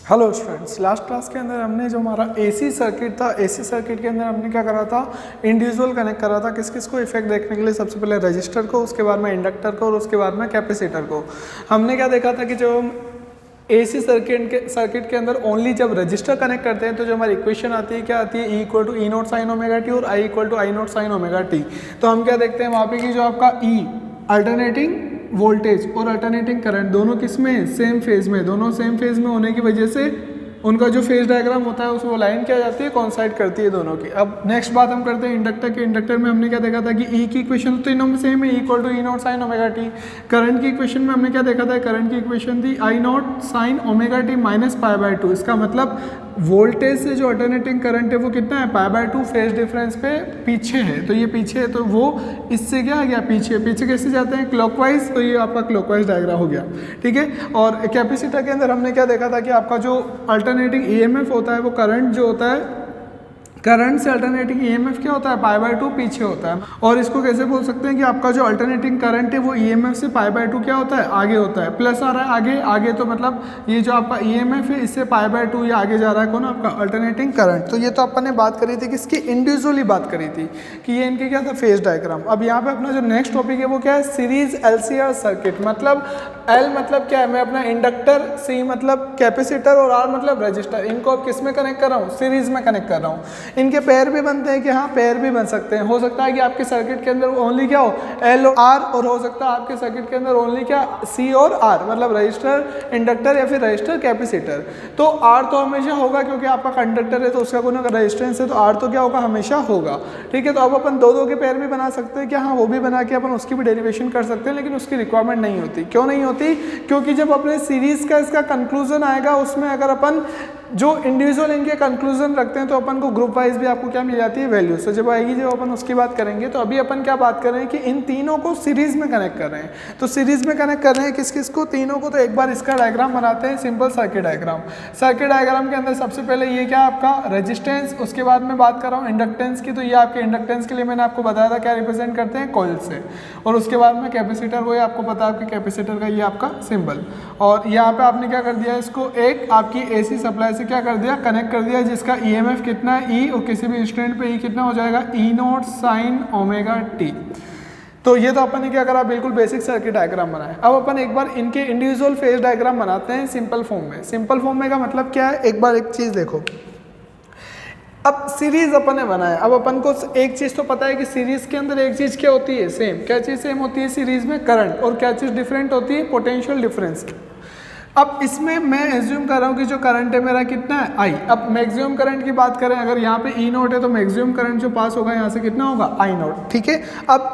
Hello students, last class के अंदर हमने जो हमारा एसी सर्किट था, एसी सर्किट के अंदर हमने क्या करा था, इंडिविजुअल कनेक्ट करा था। किस किस को इफेक्ट देखने के लिए, सबसे पहले रजिस्टर को, उसके बाद में इंडक्टर को और उसके बाद में कैपेसिटर को। हमने क्या देखा था कि जो एसी सर्किट के अंदर ओनली जब रजिस्टर कनेक्ट करते हैं तो जो हमारी इक्वेशन आती है क्या आती है, E = E not sine omega T और I = I naught sine omega T. तो हम क्या देखते हैं वहाँ पे कि जो आपका E अल्टरनेटिंग वोल्टेज और अल्टरनेटिंग करंट दोनों किस में, सेम फेज में, दोनों सेम फेज में होने की वजह से उनका जो फेज डायग्राम होता है उसको लाइन क्या जाती है, कॉन्साइड करती है दोनों की। अब नेक्स्ट बात हम करते हैं इंडक्टर के। इंडक्टर में हमने क्या देखा था कि E की इक्वेशन तो तीनों में सेम है, E = E not sine omega T. Current की इक्वेशन में हमने क्या देखा था, करंट की इक्वेशन थी I naught sine omega t minus π/2। इसका मतलब वोल्टेज से जो अल्टरनेटिंग करंट है वो कितना है, π/2 फेज डिफरेंस पे पीछे है। तो ये पीछे है तो वो इससे क्या आ गया, पीछे। पीछे कैसे जाते हैं, क्लॉकवाइज। तो ये आपका क्लॉकवाइज डायग्राम हो गया, ठीक है। और कैपेसिटर के अंदर हमने क्या देखा था कि आपका जो अल्टरनेटिंग ईएमएफ होता है वो करंट जो होता है, करंट से अल्टरनेटिंग ईएमएफ क्या होता है, π/2 पीछे होता है। और इसको कैसे बोल सकते हैं कि आपका जो अल्टरनेटिंग करंट है वो ईएमएफ से π/2 क्या होता है, आगे होता है। प्लस आ रहा है आगे, आगे तो मतलब ये जो आपका ईएमएफ है इससे π/2 ये आगे जा रहा है, कौन, आपका अल्टरनेटिंग करंट। तो ये तो अपन ने बात करी थी कि इसकी इंडिविजुअली बात करी थी कि ये इनके क्या था, फेज डायग्राम। अब यहाँ पे अपना जो नेक्स्ट टॉपिक है वो क्या है, सीरीज एलसीआर सर्किट। मतलब एल मतलब क्या है, मैं अपना इंडक्टर, सी मतलब कैपेसिटर और आर मतलब रजिस्टर, इनको अब किस में कनेक्ट कर रहा हूँ, सीरीज में कनेक्ट कर रहा हूँ। इनके पेयर भी बनते हैं कि हाँ, पेयर भी बन सकते हैं। हो सकता है कि आपके सर्किट के अंदर ओनली क्या हो, एल और आर, और हो सकता है आपके सर्किट के अंदर ओनली क्या, सी और आर, मतलब रजिस्टर इंडक्टर या फिर रजिस्टर कैपेसिटर। तो आर तो हमेशा होगा क्योंकि आपका कंडक्टर है तो उसका कोई रेजिस्टेंस है, तो आर तो क्या होगा, हमेशा होगा, ठीक है। तो अब अपन दो के पेयर भी बना सकते हैं क्या, हाँ, वो भी बना के अपन उसकी भी डेरिवेशन कर सकते हैं, लेकिन उसकी रिक्वायरमेंट नहीं होती। क्यों नहीं होती, क्योंकि जब अपने सीरीज का इसका कंक्लूजन आएगा उसमें अगर अपन जो इंडिविजुअल इनके कंक्लूजन रखते हैं तो अपन को ग्रुप वाइज भी आपको क्या मिल जाती है, वैल्यू। तो जब आएगी जब अपन उसकी बात करेंगे, तो अभी अपन क्या बात कर रहे हैं कि इन तीनों को सीरीज में कनेक्ट कर रहे हैं। तो सीरीज में कनेक्ट कर रहे हैं किस किस को, तीनों को। तो एक बार इसका डायग्राम बनाते हैं, simple circuit diagram. Circuit diagram के अंदर सबसे पहले ये क्या आपका रेजिस्टेंस, उसके बाद में बात कर रहा हूँ इंडक्टेंस की। तो ये आपके इंडक्टेंस के लिए मैंने आपको बताया था क्या रिप्रेजेंट करते हैं, कॉइल से। और उसके बाद में कैपेसिटर, वो आपको पता है आपके कैपेसिटर का ये आपका सिंबल। और यहाँ पे आपने क्या कर दिया, इसको एक आपकी एसी सप्लाई से क्या कर दिया, कनेक्ट कर दिया, जिसका ईएमएफ कितना है, ई, और किसी भी इंस्टेंट पे ई कितना हो जाएगा, E not sine omega T. तो ये तो अपन ने क्या करा, बिल्कुल बेसिक सर्किट डायग्राम बनाया। अब अपन एक बार इनके इंडिविजुअल फेज डायग्राम बनाते हैं सिंपल फॉर्म में। सिंपल फॉर्म में का मतलब क्या है, एक बार एक चीज देखो। अब सीरीज अपन ने बनाया, अब अपन को एक चीज तो पता है कि सीरीज के अंदर एक चीज क्या होती है, सेम। क्या चीज सेम होती है सीरीज में, करंट। और क्या चीज डिफरेंट होती है, पोटेंशियल डिफरेंस। अब इसमें मैं एज्यूम कर रहा हूँ कि जो करंट है मेरा कितना है, I। अब मैक्सिमम करंट की बात करें, अगर यहाँ पे E नॉट है तो मैक्सिमम करंट जो पास होगा यहाँ से कितना होगा, I नॉट, ठीक है। अब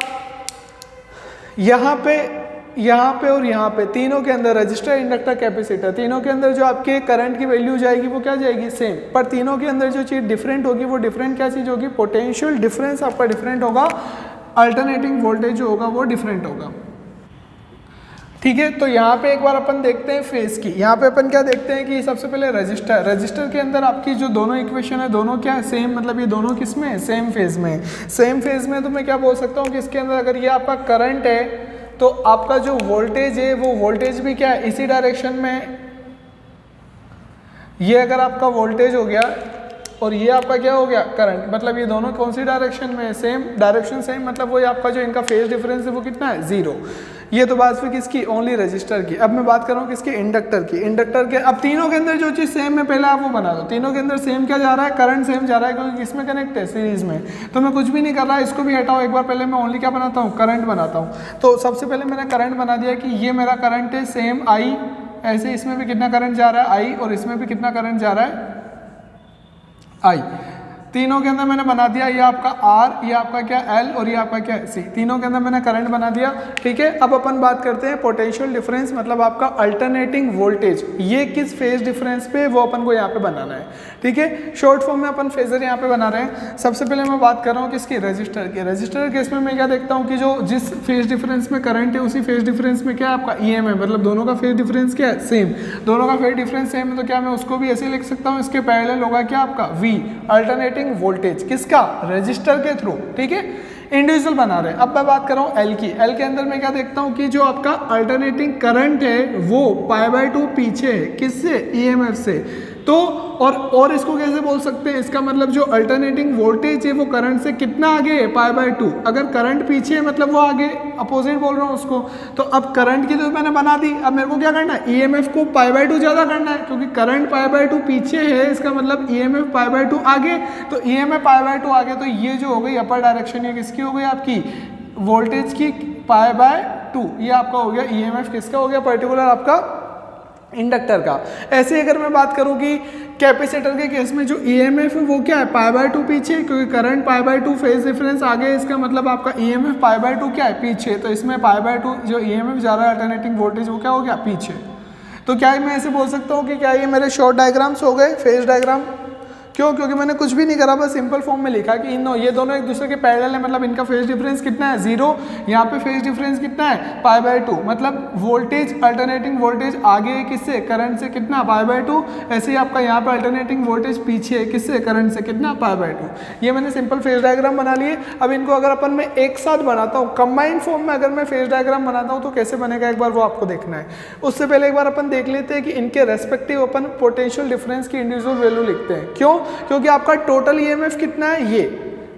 यहाँ पे और यहाँ पे तीनों के अंदर रजिस्टर, इंडक्टर, कैपेसिटर, तीनों के अंदर जो आपके करंट की वैल्यू जाएगी वो क्या जाएगी, सेम। पर तीनों के अंदर जो चीज़ डिफरेंट होगी वो डिफरेंट क्या चीज़ होगी, पोटेंशियल डिफरेंस आपका डिफरेंट होगा, अल्टरनेटिंग वोल्टेज जो होगा वो डिफरेंट होगा, ठीक है। तो यहाँ पे एक बार अपन देखते हैं फेज की। यहाँ पे अपन क्या देखते हैं कि सबसे पहले रजिस्टर के अंदर आपकी जो दोनों इक्वेशन है दोनों क्या है, सेम। मतलब ये दोनों किस में है, सेम फेज में। सेम फेज में तो मैं क्या बोल सकता हूँ कि इसके अंदर अगर ये आपका करंट है तो आपका जो वोल्टेज है वो वोल्टेज भी क्या है, इसी डायरेक्शन में। ये अगर आपका वोल्टेज हो गया और ये आपका क्या हो गया, करंट। मतलब ये दोनों कौन सी डायरेक्शन में है, सेम डायरेक्शन, सेम। मतलब वो आपका जो इनका फेज डिफरेंस है वो कितना है, 0। ये तो बात फिर किसकी, ओनली रजिस्टर की। अब मैं बात कर रहा हूँ किसकी, इंडक्टर की। इंडक्टर के अब तीनों के अंदर जो चीज़ सेम है पहले आप वो बना दो। तीनों के अंदर सेम क्या जा रहा है, करंट सेम जा रहा है, क्योंकि किसमें कनेक्ट है, सीरीज में। तो मैं कुछ भी नहीं कर रहा, इसको भी हटाओ एक बार। पहले मैं ओनली क्या बनाता हूँ, करंट बनाता हूँ। तो सबसे पहले मैंने करंट बना दिया कि ये मेरा करंट है सेम I। ऐसे इसमें भी कितना करंट जा रहा है, I, और इसमें भी कितना करंट जा रहा है, I। तीनों के अंदर मैंने बना दिया, ये आपका R, ये आपका क्या L, और ये आपका क्या C। तीनों के अंदर मैंने करंट बना दिया, ठीक है। अब अपन बात करते हैं पोटेंशियल डिफरेंस, मतलब आपका अल्टरनेटिंग वोल्टेज। ये किस फेज डिफरेंस पे, वो अपन को यहाँ पे बनाना है, ठीक है। शॉर्ट फॉर्म में अपन फेजर यहाँ पे बना रहे हैं। सबसे पहले मैं बात कर रहा हूँ किसकी, रजिस्टर की। रजिस्टर केस में मैं क्या देखता हूँ कि जो जिस फेज डिफरेंस में करंट है उसी फेज डिफरेंस में क्या है आपका EM है। मतलब दोनों का फेज डिफरेंस क्या है, सेम। दोनों का फेज डिफरेंस सेम है तो क्या मैं उसको भी ऐसे लिख सकता हूँ, इसके पैरेलल होगा क्या आपका V, अल्टरनेटिंग वोल्टेज। किसका, रजिस्टर के थ्रू, ठीक है। इंडिविजुअल बना रहे हैं। अब मैं बात कर रहा हूँ एल की। एल के अंदर मैं क्या देखता हूँ कि जो आपका अल्टरनेटिंग करंट है वो π/2 पीछे है, किससे? ईएमएफ से। तो और इसको कैसे बोल सकते हैं? इसका मतलब जो अल्टरनेटिंग वोल्टेज है वो करंट से कितना आगे है? π/2। अगर करंट पीछे है मतलब वो आगे, अपोजिट बोल रहा हूँ उसको। तो अब करंट की तो मैंने बना दी, अब मेरे को क्या करना है? ईएमएफ को π/2 ज़्यादा करना है, क्योंकि करंट π/2 पीछे है, इसका मतलब ईएमएफ π/2 आगे। तो ईएमएफ π/2 आगे, तो ये जो हो गई अपर डायरेक्शन, ये किसकी हो गई? आपकी वोल्टेज की π/2। ये आपका हो गया ईएमएफ, किसका हो गया? पर्टिकुलर आपका इंडक्टर का। ऐसे ही अगर मैं बात करूँ कि कैपेसिटर के केस में जो ईएमएफ है वो क्या है? π/2 पीछे, क्योंकि करंट π/2 फेज डिफरेंस आगे, इसका मतलब आपका ईएमएफ π/2 क्या है? पीछे। तो इसमें π/2 जो ईएमएफ जा रहा है अल्टरनेटिंग वोल्टेज, वो क्या हो गया? पीछे। तो क्या मैं ऐसे बोल सकता हूँ कि क्या ये मेरे शॉर्ट डायग्राम्स हो गए, फेज डायग्राम? क्यों? क्योंकि मैंने कुछ भी नहीं करा, बस सिंपल फॉर्म में लिखा कि ये दोनों एक दूसरे के पैरेलल है, मतलब इनका फेज डिफरेंस कितना है? 0। यहाँ पे फेज डिफरेंस कितना है? π/2। मतलब वोल्टेज, अल्टरनेटिंग वोल्टेज आगे है किससे? करंट से, कितना? π/2। ऐसे ही आपका यहाँ पे अल्टरनेटिंग वोल्टेज पीछे है, किससे? करंट से, कितना? π/2। ये मैंने सिंपल फेज डायग्राम बना लिए। अब इनको अगर अपन मैं एक साथ बनाता हूँ, कंबाइंड फॉर्म में अगर मैं फेज डायग्राम बनाता हूँ तो कैसे बनेगा, एक बार वो आपको देखना है। उससे पहले एक बार अपन देख लेते हैं कि इनके रेस्पेक्टिव अपन पोटेंशियल डिफरेंस की इंडिविजुअल वैल्यू लिखते हैं। क्यों? क्योंकि आपका टोटल ईएमएफ कितना है? ये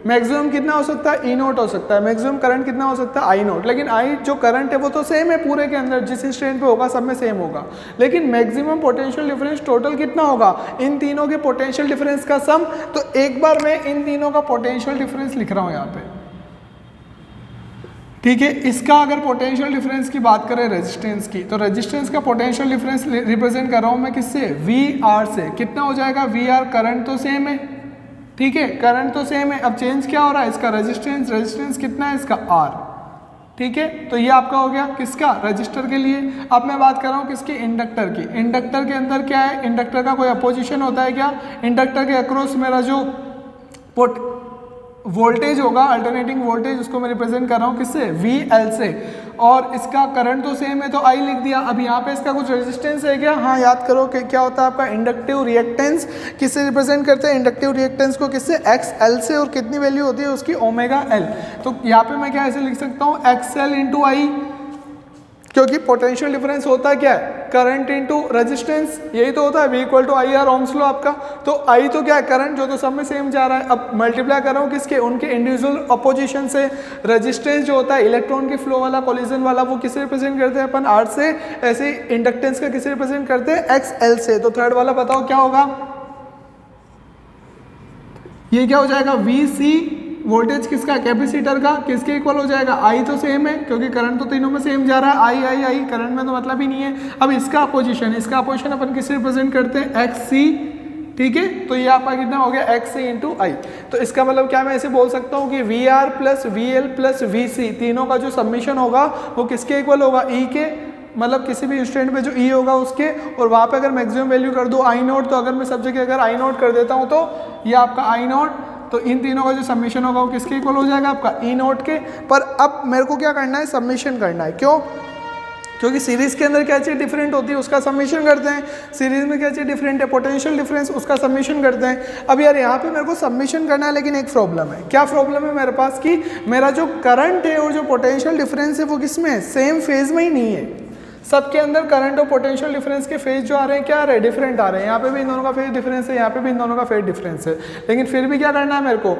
मैक्सिमम कितना हो सकता है? E0 हो सकता है। मैक्सिमम करंट कितना हो सकता है? I0। लेकिन I जो करंट है वो तो सेम है पूरे के अंदर, जिस इंस्टेंट पे होगा सब में सेम होगा। लेकिन मैक्सिमम पोटेंशियल डिफरेंस टोटल कितना होगा? इन तीनों के पोटेंशियल डिफरेंस का सम। तो एक बार मैं इन तीनों का पोटेंशियल डिफरेंस लिख रहा हूँ यहाँ पे, ठीक है। इसका अगर पोटेंशियल डिफरेंस की बात करें रेजिस्टेंस की, तो रेजिस्टेंस का पोटेंशियल डिफरेंस रिप्रेजेंट कर रहा हूँ मैं किससे? VR से। कितना हो जाएगा? VR करंट तो सेम है, ठीक है, करंट तो सेम है। अब चेंज क्या हो रहा है? इसका रेजिस्टेंस। रेजिस्टेंस कितना है इसका? R, ठीक है। तो ये आपका हो गया किसका? रजिस्टर के लिए। अब मैं बात कर रहा हूँ किसकी? इंडक्टर की। इंडक्टर के अंदर क्या है? इंडक्टर का कोई अपोजिशन होता है क्या? इंडक्टर के अक्रॉस मेरा जो वोल्टेज होगा, अल्टरनेटिंग वोल्टेज, उसको मैं रिप्रेजेंट कर रहा हूँ किससे? VL से। और इसका करंट तो सेम है तो I लिख दिया। अब यहाँ पे इसका कुछ रेजिस्टेंस है क्या? हाँ, याद करो कि क्या होता है आपका इंडक्टिव रिएक्टेंस, किससे रिप्रेजेंट करते हैं? इंडक्टिव रिएक्टेंस को किससे? XL से। और कितनी वैल्यू होती है उसकी? ω/L। तो यहाँ पे मैं क्या ऐसे लिख सकता हूँ? XL × I, क्योंकि पोटेंशियल डिफरेंस होता है क्या है? करंट इनटू रेजिस्टेंस, यही तो होता है। V = IR, ओम्स लॉ आपका। तो I तो क्या है? करंट, जो तो सब में सेम जा रहा है। अब मल्टीप्लाई कर रहा हूँ किसके? उनके इंडिविजुअल अपोजिशन से। रेजिस्टेंस जो होता है इलेक्ट्रॉन के फ्लो वाला, कोलिजन वाला, वो किसे रिप्रेजेंट करते हैं अपन? R से। ऐसे इंडक्टेंस का किसे रिप्रेजेंट करते हैं? XL से। तो थर्ड वाला बताओ क्या होगा? ये क्या हो जाएगा? VC। वोल्टेज किसका? कैपेसिटर का। किसके इक्वल हो जाएगा? I तो सेम है, क्योंकि करंट तो तीनों में सेम जा रहा है। I करंट में तो मतलब ही नहीं है। अब इसका अपोजिशन, इसका अपोजिशन अपन किससे रिप्रेजेंट करते हैं? XC, ठीक है। तो ये आपका कितना हो गया? XC × I। तो इसका मतलब क्या मैं ऐसे बोल सकता हूँ कि VR + VL + VC तीनों का जो सबमिशन होगा वो किसके इक्वल होगा? E के। मतलब किसी भी इंस्टेंट पे जो E होगा उसके। और वहाँ पे अगर मैक्सिमम वैल्यू कर दो I0, तो अगर मैं सब जगह अगर I0 कर देता हूँ तो ये आपका I0, तो इन तीनों का जो सबमिशन होगा वो किसके इक्वल हो जाएगा? आपका E0 के। पर अब मेरे को क्या करना है? सबमिशन करना है। क्यों? क्योंकि सीरीज के अंदर क्या चीज़ डिफरेंट होती है उसका सबमिशन करते हैं। सीरीज में क्या चीज़ डिफरेंट है? पोटेंशियल डिफरेंस, उसका सबमिशन करते हैं। अब यार यहाँ पे मेरे को सबमिशन करना है, लेकिन एक प्रॉब्लम है। क्या प्रॉब्लम है मेरे पास? कि मेरा जो करंट है और जो पोटेंशियल डिफरेंस है वो किस में है? सेम फेज में ही नहीं है। सबके अंदर करंट और पोटेंशियल डिफरेंस के फेज जो आ रहे हैं क्या आ रहे हैं? डिफरेंट आ रहे हैं। यहाँ पे भी इन दोनों का फेज डिफरेंस है, यहाँ पे भी इन दोनों का फेज डिफरेंस है। लेकिन फिर भी क्या करना है मेरे को?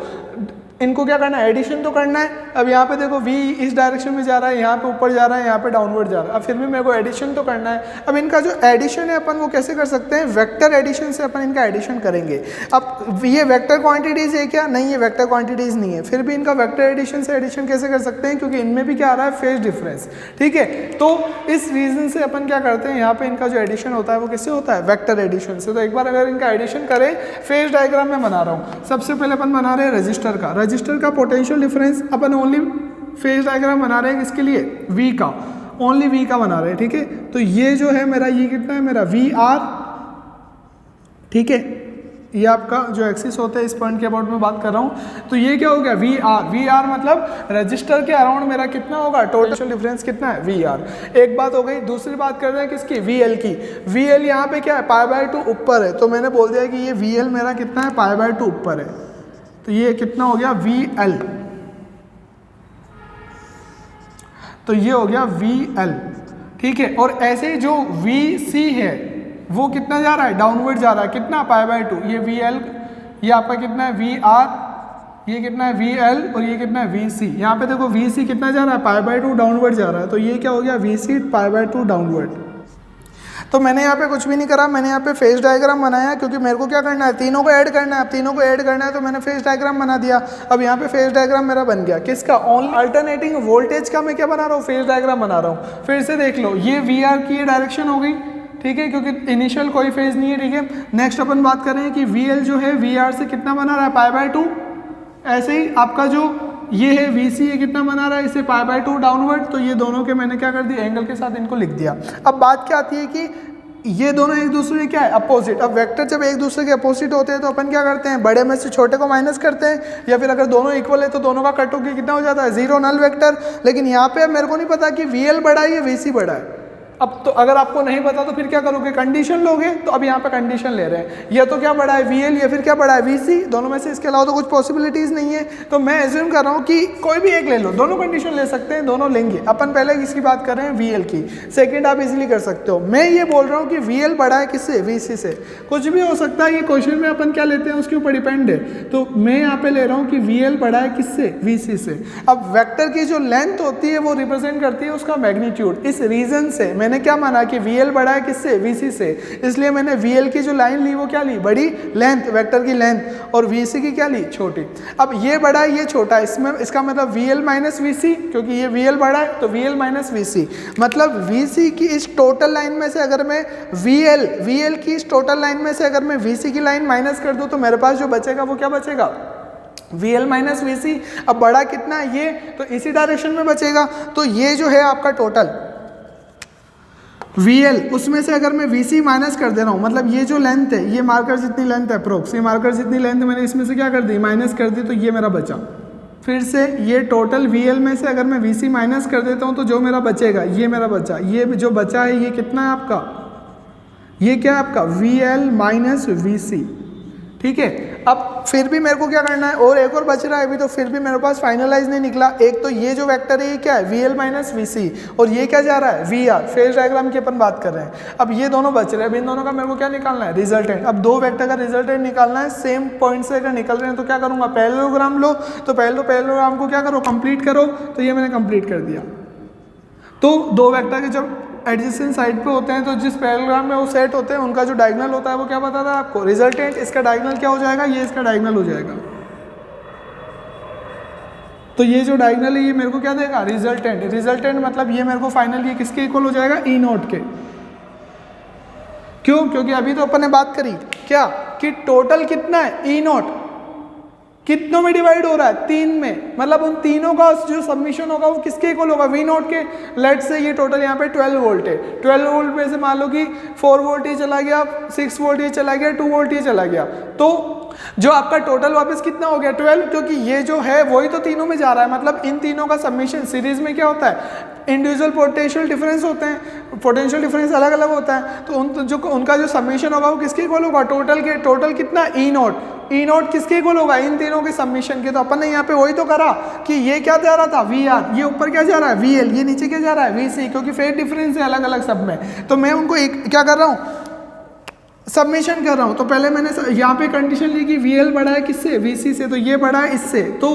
इनको क्या करना है? एडिशन तो करना है। अब यहाँ पे देखो V इस डायरेक्शन में जा रहा है, यहाँ पे ऊपर जा रहा है, यहाँ पे डाउनवर्ड जा रहा है। अब फिर भी मेरे को एडिशन तो करना है। अब इनका जो एडिशन है अपन वो कैसे कर सकते हैं? वेक्टर एडिशन से अपन इनका एडिशन करेंगे। अब ये वेक्टर क्वांटिटीज है क्या? नहीं, ये वेक्टर क्वांटिटीज नहीं है। फिर भी इनका वेक्टर एडिशन से एडिशन कैसे कर सकते हैं? क्योंकि इनमें भी क्या आ रहा है? फेज डिफरेंस, ठीक है। तो इस रीजन से अपन क्या करते हैं? यहाँ पे इनका जो एडिशन होता है वो किससे होता है? वेक्टर एडिशन से। तो एक बार अगर इनका एडिशन करें, फेज डायग्राम में बना रहा हूँ। सबसे पहले अपन बना रहे हैं रजिस्टर का। रजिस्टर का पोटेंशियल डिफरेंस अपन ओनली फेज डायग्राम बना रहे हैं किसके लिए? V का, ओनली V का बना रहे हैं, ठीक है। तो ये जो है मेरा, ये कितना है मेरा? VR, ठीक है। ये आपका जो एक्सिस होता है, इस पॉइंट के अबाउट में बात कर रहा हूँ। तो ये क्या हो गया? VR मतलब रजिस्टर के अराउंड मेरा कितना होगा? टोटल डिफरेंस कितना है? VR। एक बात हो गई। दूसरी बात कर रहे हैं किसकी? VL की। VL यहाँ पे क्या है? π/2 ऊपर है, तो मैंने बोल दिया कि ये VL मेरा कितना है? π/2 ऊपर है। तो ये कितना हो गया? VL, तो ये हो गया VL, ठीक है। और ऐसे ही जो VC है वो कितना जा रहा है, डाउनवर्ड जा रहा है, कितना π/2, ये VL, ये आपका कितना है VR, ये कितना है VL और ये कितना है VC। यहाँ पे देखो VC कितना जा रहा है, π/2 डाउनवर्ड जा रहा है, तो ये क्या हो गया VC π/2 डाउनवर्ड। तो मैंने यहाँ पे कुछ भी नहीं करा, मैंने यहाँ पे फेज डायग्राम बनाया क्योंकि मेरे को क्या करना है, तीनों को ऐड करना है। अब तीनों को ऐड करना है तो मैंने फेज डायग्राम बना दिया। अब यहाँ पे फेज डायग्राम मेरा बन गया, किसका, ओनली अल्टरनेटिंग वोल्टेज का मैं क्या बना रहा हूँ, फेज डायग्राम बना रहा हूँ। फिर से देख लो, ये VR की ये डायरेक्शन हो गई, ठीक है, क्योंकि इनिशियल कोई फेज नहीं है, ठीक है। नेक्स्ट अपन बात करें कि VL जो है VR से कितना बना रहा है, π/2। ऐसे ही आपका जो ये है VC, ये कितना बना रहा है, इसे π/2 डाउनवर्ड। तो ये दोनों के मैंने क्या कर दिया, एंगल के साथ इनको लिख दिया। अब बात क्या आती है कि ये दोनों एक दूसरे के क्या है, अपोजिट। अब वेक्टर जब एक दूसरे के अपोजिट होते हैं तो अपन क्या करते हैं, बड़े में से छोटे को माइनस करते हैं, या फिर अगर दोनों इक्वल है तो दोनों का कट होकर कितना हो जाता है, 0, नल वेक्टर। लेकिन यहाँ पे मेरे को नहीं पता कि VL बड़ा है या VC बड़ा है। अब तो अगर आपको नहीं पता तो फिर क्या करोगे, कंडीशन लोगे। तो अब यहाँ पे कंडीशन ले रहे हैं, या तो क्या बड़ा है VL या फिर क्या बड़ा है VC, दोनों में से इसके अलावा तो कुछ पॉसिबिलिटीज नहीं है। तो मैं एज्यूम कर रहा हूँ कि कोई भी एक ले लो, दोनों कंडीशन ले सकते हैं, दोनों लेंगे। अपन पहले किसकी बात कर रहे हैं, VL की। सेकंड आप इजीली कर सकते हो। मैं ये बोल रहा हूँ कि VL बड़ा है किससे, VC से। कुछ भी हो सकता है, ये क्वेश्चन में अपन क्या लेते हैं उसके ऊपर डिपेंड है। तो मैं यहाँ पे ले रहा हूँ कि VL बड़ा है किससे, VC से। अब वेक्टर की जो लेंथ होती है वो रिप्रेजेंट करती है उसका मैग्नीट्यूड। इस रीजन से मैंने क्या माना कि VL बड़ा है किससे, VC से, इसलिए मैंने VL की जो लाइन ली वो क्या ली, बड़ी लेंथ, वेक्टर की लेंथ, और VC की क्या ली, छोटी। अब ये बड़ा है ये छोटा है, इसमें इसका मतलब VL माइनस VC, क्योंकि ये VL बड़ा है तो VL माइनस VC। मतलब VC की इस टोटल लाइन में से अगर मैं VL की इस टोटल लाइन में से अगर मैं VC की लाइन माइनस कर दूं तो मेरे पास जो बचेगा वो क्या बचेगा, VL माइनस VC। अब बड़ा कितना है ये, तो इसी डायरेक्शन में बचेगा। तो ये जो है आपका टोटल VL, उसमें से अगर मैं VC माइनस कर दे रहा हूँ, मतलब ये जो लेंथ है, ये मार्कर जितनी लेंथ है अप्रोक्स, ये मार्कर जितनी लेंथ मैंने इसमें से क्या कर दी, माइनस कर दी, तो ये मेरा बचा। फिर से ये टोटल VL में से अगर मैं VC माइनस कर देता हूँ तो जो मेरा बचेगा, ये मेरा बचा। ये जो बचा है ये कितना है आपका, ये क्या है आपका VL माइनस VC, ठीक है। अब फिर भी मेरे को क्या करना है, और एक और बच रहा है अभी, तो फिर भी मेरे पास फाइनलाइज नहीं निकला। एक तो ये जो वेक्टर है ये क्या है, VL माइनस VC, और ये क्या जा रहा है, VR। फेज डायग्राम की अपन बात कर रहे हैं। अब ये दोनों बच रहे हैं, अब इन दोनों का मेरे को क्या निकालना है, रिजल्टेंट। अब दो वेक्टर का रिजल्टेंट निकालना है, सेम पॉइंट से अगर निकल रहे हैं तो क्या करूंगा, पैरेललोग्राम लो। तो पैरेललोग्राम को क्या करो, कंप्लीट करो। तो ये मैंने कंप्लीट कर दिया। तो दो वेक्टर के जब एडजेसेंट साइड पे होते हैं तो जिस पैरेललोग्राम में वो सेट होते हैं उनका जो डायगोनल होता है वो क्या बताता है आपको, रिजल्टेंट। इसका डायगोनल क्या हो जाएगा, ये इसका डायगोनल हो जाएगा। तो ये जो डायगोनल है ये मेरे को क्या देगा, रिजल्टेंट। रिजल्टेंट मतलब ये मेरे को फाइनल ये किसके इक्वल हो जाएगा, E0 के। क्यों, क्योंकि अभी तो अपन ने बात करी क्या कि टोटल कितना है, E0 कितनों में डिवाइड हो रहा है, 3 में। मतलब उन तीनों का जो सबमिशन होगा वो किसके इक्वल होगा, V0 के। लेट से ये टोटल यहाँ पे 12 वोल्ट है। 12 वोल्ट में से मान लो कि 4 वोल्ट ये चला गया, 6 वोल्ट ये चला गया, 2 वोल्ट ये चला गया। तो जो आपका टोटल वापस कितना हो गया, 12, क्योंकि ये जो है वही तो तीनों में जा रहा है। मतलब इन तीनों का सबमिशन सीरीज में क्या होता है, इंडिविजुअल पोटेंशियल डिफरेंस होते हैं, पोटेंशियल डिफरेंस अलग अलग होता है। तो उनका जो सबमिशन होगा वो किसके इक्वल होगा, टोटल के। टोटल कितना, E0 किसके इक्वल होगा, इन तीनों के सबमिशन के। तो अपन ने यहाँ पे वही तो करा कि ये क्या जा रहा था, VR, ये ऊपर क्या जा रहा है, VL, ये नीचे क्या जा रहा है, VC, क्योंकि फेज डिफरेंस है अलग अलग सब में। तो मैं उनको एक क्या कर रहा हूँ, सबमिशन कर रहा हूँ। तो पहले मैंने यहाँ पे कंडीशन ली कि VL बड़ा है किससे, VC से, तो ये बड़ा है इससे। तो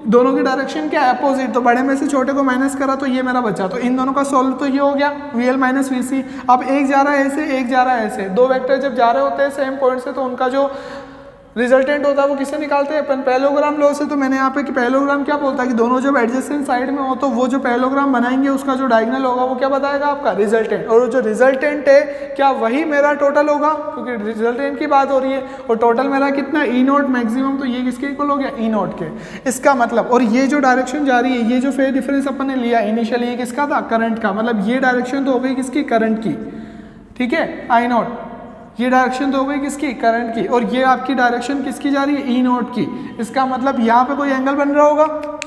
दोनों की डायरेक्शन क्या है, अपोजिट। तो बड़े में से छोटे को माइनस करा तो ये मेरा बचा। तो इन दोनों का सोल्व तो ये हो गया, VL माइनस VC। अब एक जा रहा है ऐसे, एक जा रहा है ऐसे। दो वेक्टर जब जा रहे होते हैं सेम पॉइंट से तो उनका जो रिजल्टेंट होता है वो किससे निकालते हैं अपन, पैरेललोग्राम लॉ से। तो मैंने यहाँ पे कि पैरेललोग्राम क्या बोलता है कि दोनों जब एडजेसेंट साइड में हो तो वो जो पैरेललोग्राम बनाएंगे उसका जो डायगोनल होगा वो क्या बताएगा आपका, रिजल्टेंट। और जो रिजल्टेंट है क्या वही मेरा टोटल होगा, क्योंकि रिजल्टेंट की बात हो रही है। और टोटल मेरा कितना, E0 मैक्सिमम, तो ये किसके इक्वल हो गया, E0 के। इसका मतलब, और ये जो डायरेक्शन जा रही है, ये जो फेज डिफरेंस अपन ने लिया इनिशियली, ये किसका था, करंट का। मतलब ये डायरेक्शन तो हो गई किसकी, करंट की, ठीक है, I0। ये डायरेक्शन तो हो गई किसकी, करंट की। और ये आपकी डायरेक्शन किसकी जा रही है, E0 की। इसका मतलब यहाँ पे कोई एंगल बन रहा होगा।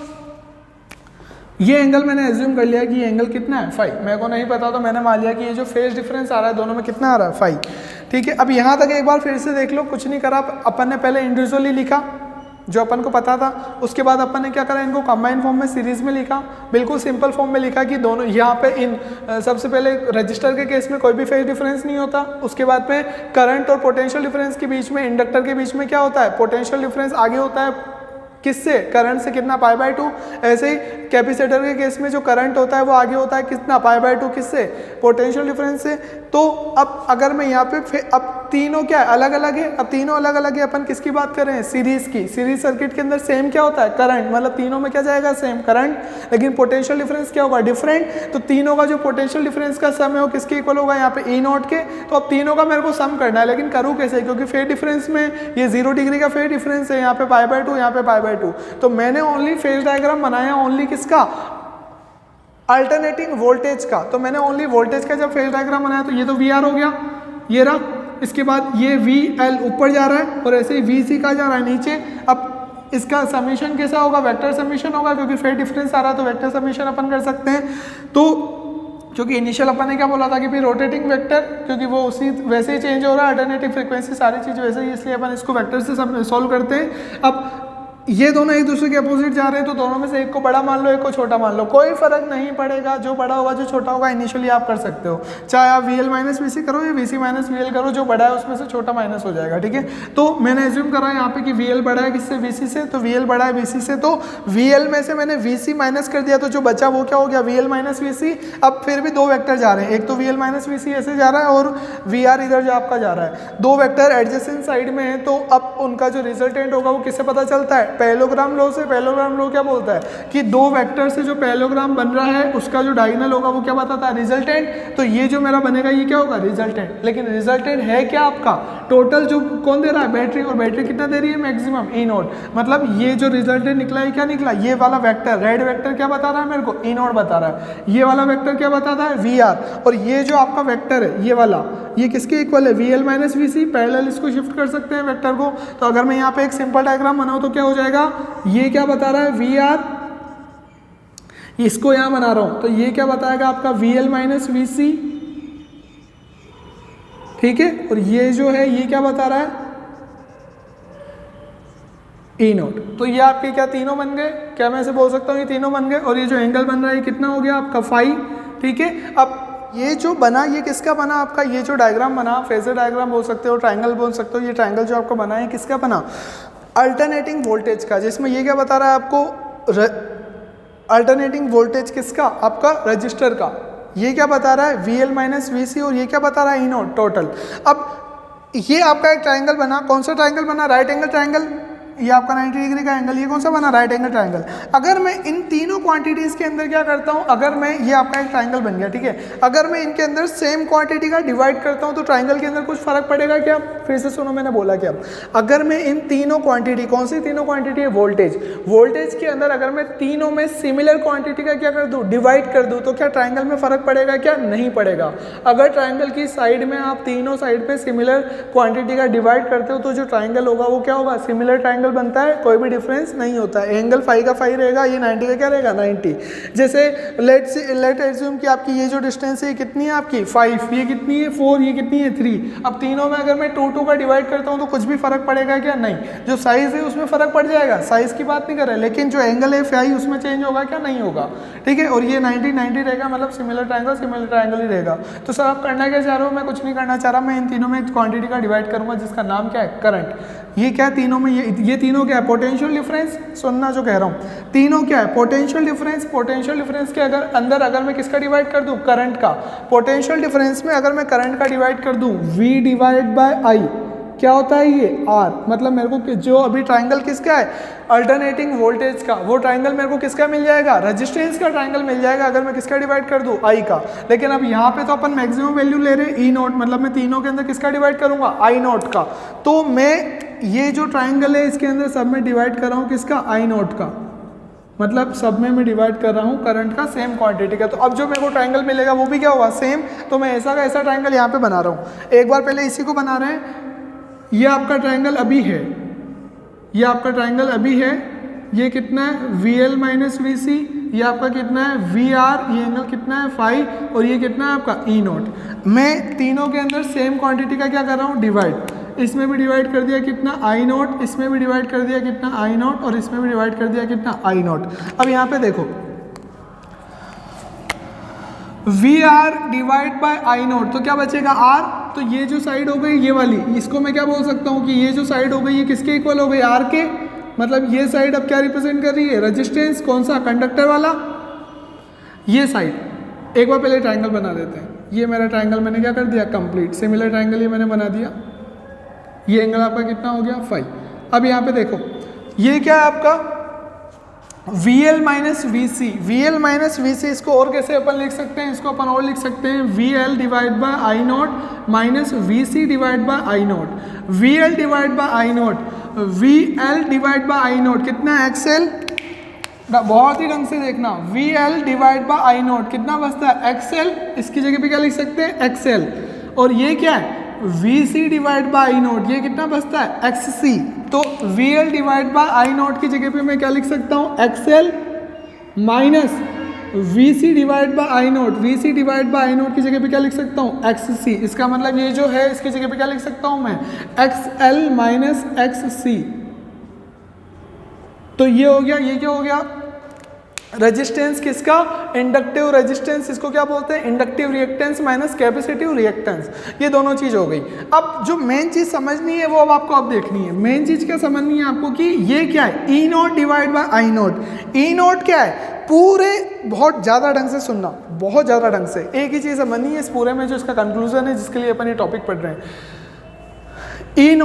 ये एंगल मैंने एज्यूम कर लिया कि ये एंगल कितना है, फाई। मेरे को नहीं पता तो मैंने मान लिया कि ये जो फेज डिफरेंस आ रहा है दोनों में कितना आ रहा है, फाई। ठीक है, अब यहाँ तक एक बार फिर से देख लो, कुछ नहीं करा अपन ने, पहले इंडिविजुअली लिखा, जो अपन को पता था। उसके बाद अपन ने क्या करा, इनको कंबाइन फॉर्म में सीरीज में लिखा, बिल्कुल सिंपल फॉर्म में लिखा कि दोनों यहाँ पे इन सबसे पहले रजिस्टर के केस में कोई भी फेज डिफरेंस नहीं होता। उसके बाद में करंट और पोटेंशियल डिफरेंस के बीच में, इंडक्टर के बीच में क्या होता है, पोटेंशियल डिफरेंस आगे होता है किससे, करंट से, कितना, π/2। ऐसे ही कैपेसिटर के केस में जो करंट होता है वो आगे होता है कितना, π/2 किससे, पोटेंशियल डिफरेंस से। तो अब अगर मैं यहाँ पे अब तीनों क्या है, अलग अलग है, अब तीनों अलग अलग है, अपन किसकी बात कर रहे हैं, सीरीज की। सीरीज सर्किट के अंदर सेम क्या होता है, करंट, मतलब तीनों में क्या जाएगा, सेम करंट, लेकिन पोटेंशियल डिफरेंस क्या होगा, डिफरेंट। तो तीनों का जो पोटेंशियल डिफरेंस का सम है वो किसके इक्वल होगा, यहाँ पे E0 के। तो अब तीनों का मेरे को सम करना है, लेकिन करूँ कैसे, क्योंकि फेज डिफरेंस में ये 0 डिग्री का फेज डिफरेंस है, यहाँ पे π/2, यहाँ पे π/2। तो मैंने ओनली फेज डायग्राम बनाया, ओनली किसका, अल्टरनेटिंग वोल्टेज का। तो मैंने ओनली वोल्टेज का जब फेज डायग्राम बनाया, तो ये तो VR हो गया, ये रहा। इसके बाद ये VL ऊपर जा रहा है और ऐसे ही VC का जा रहा है नीचे। अब इसका समीशन कैसा होगा, वेक्टर समीशन होगा, क्योंकि फेज डिफरेंस आ रहा है तो वेक्टर समीशन अपन कर सकते हैं। तो क्योंकि इनिशियल अपन ने क्या बोला था कि भाई रोटेटिंग वेक्टर, क्योंकि वो उसी वैसे ही चेंज हो रहा है, अल्टरनेटिव फ्रीक्वेंसी सारी चीज़ वैसे ही, इसलिए अपन इसको वेक्टर से सॉल्व करते हैं। अब ये दोनों एक दूसरे के अपोजिट जा रहे हैं, तो दोनों में से एक को बड़ा मान लो, एक को छोटा मान लो, कोई फर्क नहीं पड़ेगा, जो बड़ा होगा जो छोटा होगा इनिशियली आप कर सकते हो, चाहे आप VL - VC करो या VC - VL करो, जो बड़ा है उसमें से छोटा माइनस हो जाएगा, ठीक है। तो मैंने एज्यूम करा यहाँ पे कि VL बड़ा है किससे, VC से, तो VL बड़ा है VC से, तो VL में से मैंने VC माइनस कर दिया, तो जो बचा वो क्या हो गया, VL - VC। अब फिर भी दो वेक्टर जा रहे हैं, एक तो VL - VC ऐसे जा रहा है और VR इधर जो आपका जा रहा है, दो वेक्टर एडजेसेंट साइड में है। तो अब उनका जो रिजल्टेंट होगा वो किससे पता चलता है, पैरेललोग्राम लॉ से। पैरेललोग्राम लॉ क्या बोलता है कि दो वेक्टर से जो पैरेललोग्राम बन रहा है उसका जो डायगोनल होगा वो क्या बताता है, रिजल्टेंट। तो ये जो मेरा बनेगा ये क्या होगा, रिजल्टेंट। लेकिन रिजल्टेंट है क्या आपका, टोटल जो कौन दे रहा है, बैटरी, और बैटरी कितना दे रही है, मैक्सिमम E0। मतलब ये जो रिजल्टेंट निकला है क्या निकला, ये वाला वेक्टर, रेड वेक्टर क्या बता रहा है मेरे को, E0 बता रहा है। ये वाला वेक्टर क्या बताता है, VR। और ये जो आपका वेक्टर है ये वाला, ये किसके इक्वल है, VL - VC। पैरेलल इसको शिफ्ट कर सकते हैं वेक्टर को। तो अगर मैं यहाँ पे एक सिंपल डायग्राम बनाऊँ तो क्या हो जाएगा, ये क्या बता रहा है, VR, इसको यहाँ बना रहा हूँ तो ये क्या बताएगा आपका, VL - VC, ठीक है। और ये जो है ये क्या बता रहा है, E0। तो ये आपके क्या तीनों बन गए, क्या मैं ऐसे बोल सकता हूँ ये तीनों बन गए। और ये जो एंगल बन रहा है कितना हो गया आपका, फाई, ठीक है। अब ये जो बना ये किसका बना आपका, ये जो डायग्राम बना, फेजर डायग्राम बोल सकते हो, ट्रायंगल बोल सकते हो, ये ट्रायंगल जो आपका बना है किसका बना, अल्टरनेटिंग वोल्टेज का। जिसमें ये क्या बता रहा है आपको, अल्टरनेटिंग वोल्टेज किसका, आपका रजिस्टर का। ये क्या बता रहा है, VL - VC, और ये क्या बता रहा है, E0 टोटल। अब ये आपका एक ट्रायंगल बना, कौन सा ट्रायंगल बना, राइट एंगल ट्रायंगल। ये आपका 90 डिग्री का एंगल, ये कौन सा बना, राइट एंगल ट्रायंगल। अगर मैं इन तीनों क्वांटिटीज के अंदर क्या करता हूं, अगर मैं, ये आपका एक ट्रायंगल बन गया, ठीक है। अगर मैं इनके अंदर सेम क्वांटिटी का डिवाइड करता हूं तो ट्रायंगल के अंदर कुछ फर्क पड़ेगा क्या, फिर से सुनो मैंने बोला क्या, अगर मैं इन तीनों क्वांटिटी, कौन सी तीनों क्वांटिटी है, वोल्टेज, वोल्टेज के अंदर अगर मैं तीनों में सिमिलर क्वांटिटी का क्या कर दूं, डिवाइड कर दूं, तो क्या ट्रायंगल में फर्क पड़ेगा क्या, नहीं पड़ेगा। अगर ट्रायंगल की साइड में आप तीनों साइड पे सिमिलर क्वांटिटी का डिवाइड करते हो तो जो ट्रायंगल होगा वो क्या होगा, सिमिलर ट्रायंगल बनता है, कोई भी डिफरेंस नहीं होता है। एंगल फाई का फाई रहेगा, ये 90 का क्या रहेगा, 90। जैसे लेट एज्यूम कि आपकी ये जो डिस्टेंस है ये कितनी है आपकी 5, ये कितनी है 4, ये कितनी है 3। अब तीनों में अगर मैं 2 का डिवाइड करता हूँ तो कुछ भी फर्क पड़ेगा क्या, नहीं। जो साइज है उसमें फर्क पड़ जाएगा, साइज की बात नहीं कर रहे, लेकिन जो एंगल है फाई उसमें चेंज होगा क्या, नहीं होगा, ठीक है। और ये 90 रहेगा, मतलब सिमिलर ट्रायंगल ही रहेगा। तो सर आप करना क्या चाह रहे हो, मैं कुछ नहीं करना चाह रहा, मैं इन तीनों में क्वांटिटी का डिवाइड करूंगा जिसका नाम क्या है, करंट। ये क्या तीनों में, ये तीनों क्या है, पोटेंशियल डिफरेंस। सुनना जो कह रहा हूँ, तीनों क्या है, पोटेंशियल डिफरेंस। पोटेंशियल डिफरेंस के अंदर अगर मैं किसका डिवाइड कर दूं, करंट का। पोटेंशियल डिफरेंस में अगर मैं करंट का डिवाइड कर दूं, V/I क्या होता है, ये R। मतलब मेरे को जो अभी ट्रायंगल किसका है, अल्टरनेटिंग वोल्टेज का, वो ट्रायंगल मेरे को किसका मिल जाएगा, रेजिस्टेंस का ट्रायंगल मिल जाएगा अगर मैं किसका डिवाइड कर दूं, I का। लेकिन अब यहाँ पे तो अपन मैक्सिमम वैल्यू ले रहे हैं E0, मतलब मैं तीनों के अंदर किसका डिवाइड करूंगा, I0 का। तो मैं ये जो ट्रायंगल है इसके अंदर सब में डिवाइड कर रहा हूँ किसका, I0 का। मतलब सब में मैं डिवाइड कर रहा हूँ करंट का, सेम क्वांटिटी का। तो अब जो मेरे को ट्रायंगल मिलेगा वो भी क्या होगा, सेम। तो मैं ऐसा का ऐसा ट्रायंगल यहाँ पे बना रहा हूँ। एक बार पहले इसी को बना रहे हैं, ये आपका ट्रायंगल अभी है, ये आपका ट्रायंगल अभी है, ये कितना है, VL - VC, ये आपका कितना है, VR, ये एंगल कितना है, फाई, और ये कितना है आपका E0। मैं तीनों के अंदर सेम क्वांटिटी का क्या कर रहा हूँ, डिवाइड। इसमें भी डिवाइड कर दिया कितना आई नॉट, इसमें भी डिवाइड कर दिया कितना आई नॉट, और इसमें भी डिवाइड कर दिया कितना आई नॉट। अब यहाँ पे देखो we are divide by I naught, तो क्या बचेगा आर, तो ये जो साइड हो गई ये वाली, इसको मैं क्या बोल सकता हूँ कि ये जो साइड हो गई ये किसके इक्वल हो गई, आर के। मतलब ये साइड अब क्या रिप्रेजेंट कर रही है, रेजिस्टेंस, कौन सा, कंडक्टर वाला। ये साइड एक बार पहले ट्राइंगल बना देते हैं। ये मेरा ट्राइंगल मैंने क्या कर दिया, कंप्लीट। सिमिलर ट्राइंगल ये मैंने बना दिया। ये एंगल आपका कितना हो गया, 5। अब यहाँ पे देखो ये क्या है आपका VL minus VC, VL minus VC, इसको और कैसे अपन लिख सकते हैं, इसको अपन और लिख सकते हैं VL divide by I not minus VC divide by I not. VL divide by I not, VL divide by I not कितना XL, बहुत ही ढंग से देखना, VL divide by I not कितना बचता है XL, इसकी जगह पे क्या लिख सकते हैं XL। और ये क्या है VC divide by I not, ये कितना बचता है XC। तो VL divide by I not की जगह पे मैं क्या लिख सकता हूँ XL minus VC divide by I not, VC divide by I not की जगह पे क्या लिख सकता हूँ XC। इसका मतलब ये जो है इसकी जगह पे क्या लिख सकता हूँ मैं XL माइनस XC। तो ये हो गया, ये क्या हो गया रेजिस्टेंस किसका, इंडक्टिव रेजिस्टेंस, इसको क्या बोलते हैं inductive reactance minus capacitive reactance. ये दोनों चीज हो गई। अब जो मेन चीज समझनी है वो अब आपको अब देखनी है। मेन चीज क्या समझनी है आपको कि ये क्या है E naught divide by I naught. E naught क्या है, पूरे बहुत ज्यादा ढंग से सुनना, बहुत ज्यादा ढंग से एक ही चीज समझनी है इस पूरे में जो इसका कंक्लूजन है जिसके लिए अपन ये टॉपिक पढ़ रहे हैं। ई